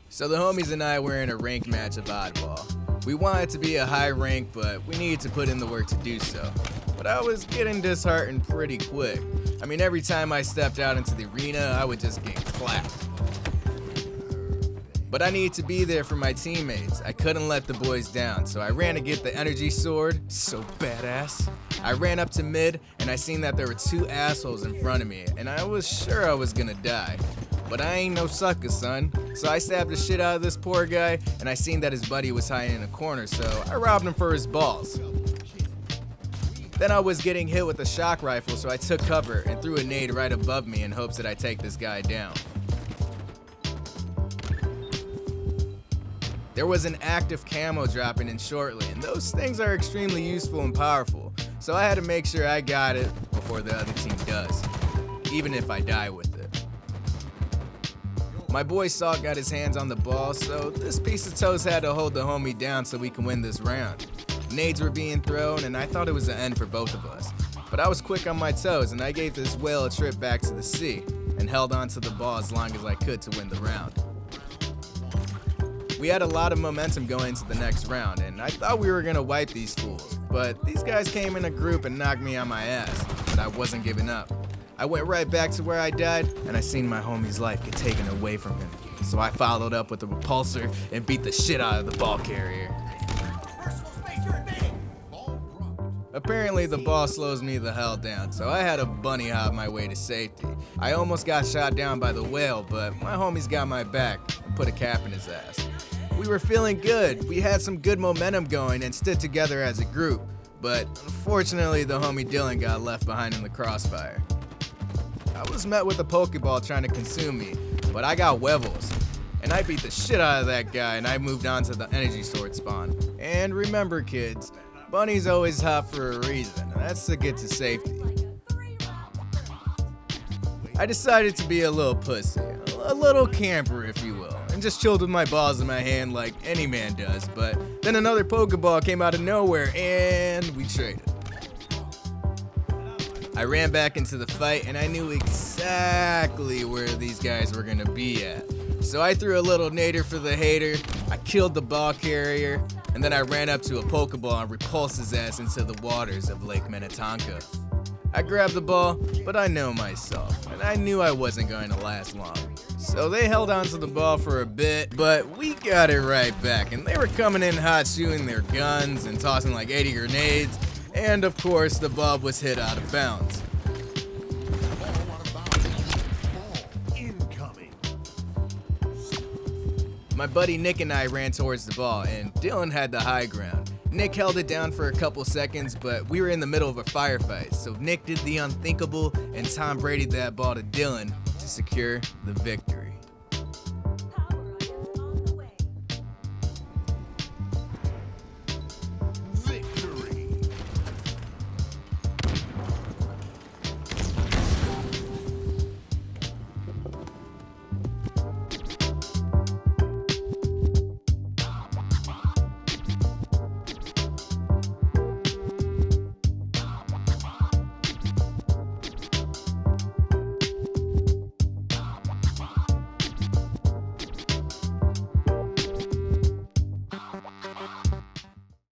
So the homies and I were in a rank match of Oddball. We wanted to be a high rank, but we needed to put in the work to do so. But I was getting disheartened pretty quick. I mean, every time I stepped out into the arena, I would just get clapped. But I needed to be there for my teammates. I couldn't let the boys down, so I ran to get the energy sword. So badass. I ran up to mid, and I seen that there were two assholes in front of me, and I was sure I was gonna die. But I ain't no sucker, son. So I stabbed the shit out of this poor guy, and I seen that his buddy was hiding in a corner, so I robbed him for his balls. Then I was getting hit with a shock rifle, so I took cover and threw a nade right above me in hopes that I'd take this guy down. There was an active camo dropping in shortly, and those things are extremely useful and powerful, so I had to make sure I got it before the other team does, even if I die with it. My boy Salt got his hands on the ball, so this piece of toast had to hold the homie down so we can win this round. Nades were being thrown, and I thought it was the end for both of us. But I was quick on my toes, and I gave this whale a trip back to the sea, and held on to the ball as long as I could to win the round. We had a lot of momentum going into the next round, and I thought we were gonna wipe these fools, but these guys came in a group and knocked me on my ass, but I wasn't giving up. I went right back to where I died, and I seen my homie's life get taken away from him. So I followed up with a repulsor and beat the shit out of the ball carrier. Apparently the ball slows me the hell down, so I had to bunny hop my way to safety. I almost got shot down by the whale, but my homies got my back and put a cap in his ass. We were feeling good, we had some good momentum going and stood together as a group, but unfortunately the homie Dylan got left behind in the crossfire. I was met with a Pokeball trying to consume me, but I got Wevils, and I beat the shit out of that guy and I moved on to the energy sword spawn. And remember kids, bunnies always hop for a reason, and that's to get to safety. I decided to be a little pussy, a little camper if you will, and just chilled with my balls in my hand like any man does, but then another Pokeball came out of nowhere and we traded. I ran back into the fight and I knew exactly where these guys were gonna be at. So I threw a little nader for the hater, I killed the ball carrier, and then I ran up to a Pokeball and repulsed his ass into the waters of Lake Minnetonka. I grabbed the ball, but I know myself, and I knew I wasn't going to last long. So they held onto the ball for a bit, but we got it right back, and they were coming in hot shooting their guns and tossing like 80 grenades, and of course the ball was hit out of bounds. My buddy Nick and I ran towards the ball, and Dylan had the high ground. Nick held it down for a couple seconds, but we were in the middle of a firefight, so Nick did the unthinkable and Tom Brady'd that ball to Dylan to secure the victory.